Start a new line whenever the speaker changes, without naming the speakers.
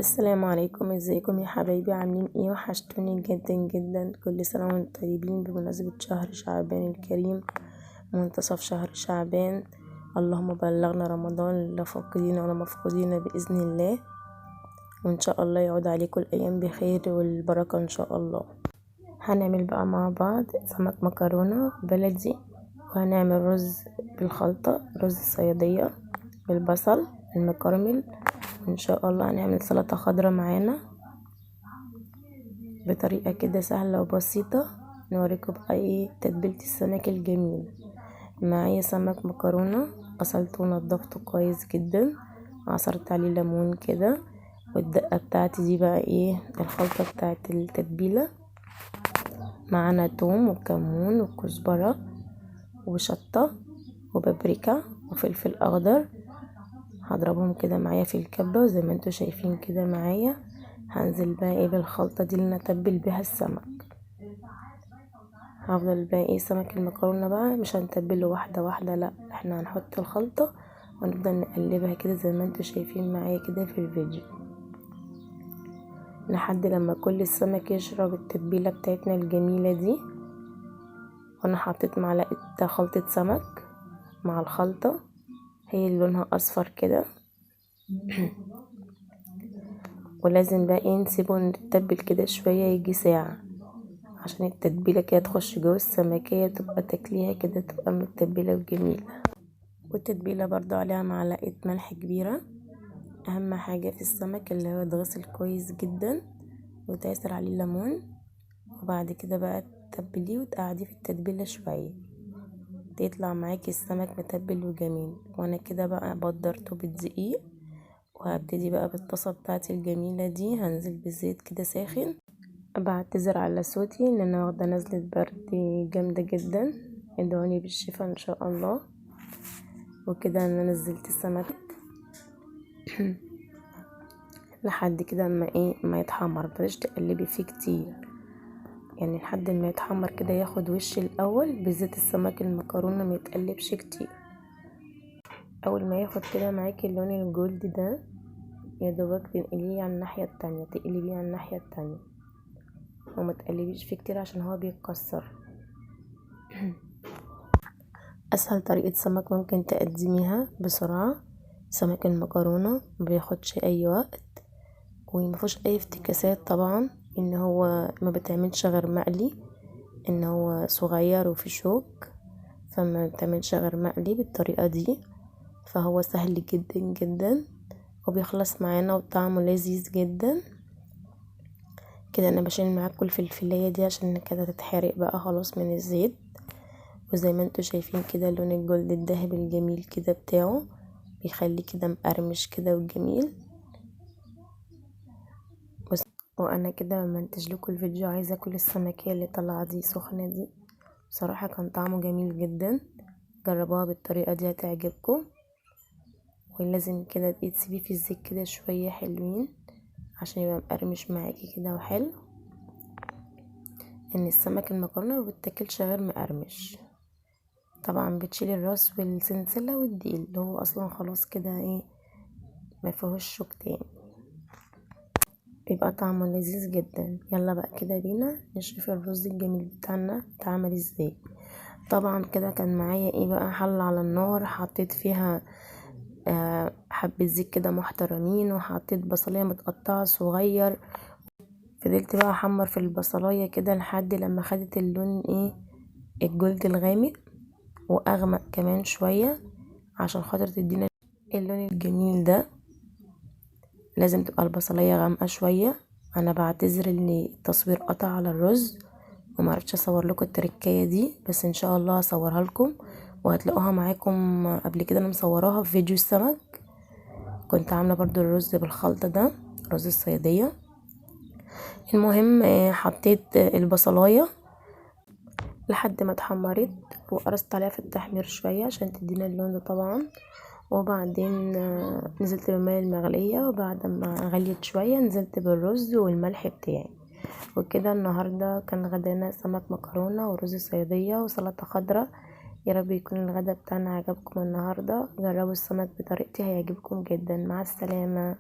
السلام عليكم، ازيكم يا حبايبي؟ عاملين ايه؟ وحشتوني جدا جدا. كل سنة وانتم طيبين بمناسبة شهر شعبان الكريم، منتصف شهر شعبان. اللهم بلغنا رمضان، لا فاقدين ولا مفقودين بإذن الله، وان شاء الله يعود عليكم الأيام بخير والبركة ان شاء الله. هنعمل بقى مع بعض سمك مكرونة بلدي، وهنعمل رز بالخلطة، رز الصيادية بالبصل المكرمل، وان شاء الله هنعمل سلطة خضراء معانا بطريقة كده سهلة وبسيطة. نوريكم بقى ايه تتبيلة السمك الجميل. معايا سمك مكرونة غسلته ونضفته كويس جدا، عصرت عليه ليمون كده، والدقة بتاعتي دي بقى ايه الخلطة بتاعت التتبيلة. معانا توم وكمون وكزبرة وشطة وبابريكا وفلفل اخضر، هضربهم كده معايا في الكبة، وزي ما انتوا شايفين كده معايا هنزل بقى ايه بالخلطة دي اللي نتبل بيها السمك. هفضل بقى ايه سمك المكرونة بقى مش هنتبله واحدة واحدة، لا احنا هنحط الخلطة ونفضل نقلبها كده زي ما انتوا شايفين معايا كده في الفيديو، لحد لما كل السمك يشرب التتبيلة بتاعتنا الجميلة دي. وانا حطيت معلقة خلطة سمك مع الخلطة، هي اللي لونها اصفر كده ولازم بقى ايه نسيبه نتبل كده شوية يجي ساعة، عشان التتبيلة كده تخش جوه السمكية تبقى تاكليها كده تبقى متبلة وجميلة. والتتبيلة برضو عليها معلقة ملح كبيرة. اهم حاجة في السمك اللي هو يتغسل كويس جدا وتعصر عليه ليمون، وبعد كده بقى تتبليه وتقعديه في التتبيلة شوية تطلع معاكي السمك متبل وجميل. وانا كده بقى بدرته بالدقيق، وهبتدي بقى بالطاسة بتاعتي الجميلة دي هنزل بالزيت كده ساخن. بعتذر على صوتي ان انا واخده نزلة برد جامدة جدا، ادعوني بالشفاء ان شاء الله. وكده انا نزلت السمك لحد كده اما ايه ما يتحمر، متقدريش تقلبي فيه كتير، يعني لحد ما يتحمر كده ياخد وش الاول بزيت السمك المكرونه، ما يتقلبش كتير. اول ما ياخد كده معاكي اللون الجولد ده يا دوبك تنقليه على الناحيه التانية، تقلبيه على الناحيه التانية وما تقلبيش فيه كتير عشان هو بيتكسر. اسهل طريقه سمك ممكن تقدميها بسرعه سمك المكرونه، مبياخدش اي وقت ومفيهوش اي افتكاسات طبعا، ان هو ما بتعملش غير مقلي، ان هو صغير وفي شوك فما بتعملش غير مقلي بالطريقه دي، فهو سهل جدا جدا وبيخلص معانا وطعمه لذيذ جدا. كده انا بشيل معاكم الفلفلايه دي عشان كده تتحرق بقى خلاص من الزيت. وزي ما انتوا شايفين كده لون الجلد الذهبي الجميل كده بتاعه بيخليه كده مقرمش كده وجميل. وانا كده بمنتج لكم الفيديو عايزه اكل السمكيه اللي طالعه دي سخنه دي، بصراحه كان طعمه جميل جدا. جربوها بالطريقه دي هتعجبكم. ولازم كده تسيبيه في الزيت كده شويه حلوين عشان يبقى مقرمش معاكي كده وحلو، ان السمك المكرونه ما بتاكلش غير مقرمش. طبعا بتشيلي الراس والسلسله والديل اللي هو اصلا خلاص كده ايه ما فيهوش شوك تاني، بيبقى طعمه لذيذ جدا. يلا بقى كده بينا نشوف الرز الجميل بتاعنا اتعمل ازاي. طبعا كده كان معايا ايه بقى حلة على النار، حطيت فيها حبة زيت كده محترمين، وحطيت بصلاية متقطعة صغير. فضلت بقى احمر في البصلاية كده لحد لما خدت اللون ايه الجلد الغامق واغمق كمان شوية، عشان خاطر تدينا اللون الجميل ده لازم تبقى البصلية غامقة شوية. انا بعتذر ان التصوير قطع على الرز ومعرفتش اصور لكم التركية دي، بس ان شاء الله هصورها لكم وهتلاقوها معاكم. قبل كده انا مصوراها في فيديو السمك، كنت عاملة برضو الرز بالخلطة ده، رز الصيادية. المهم حطيت البصلاية لحد ما اتحمرت وقرصت عليها في التحمير شوية عشان تدينا اللون ده طبعا. وبعدين نزلت بالمية المغلية، وبعد ما غليت شوية نزلت بالرز والملح بتاعي. وكده النهاردة كان غدانا سمك مكرونة ورز صيادية وسلطة خضراء. يا رب يكون الغدا بتاعنا عجبكم النهاردة. جربوا السمك بطريقتي هيعجبكم جدا. مع السلامة.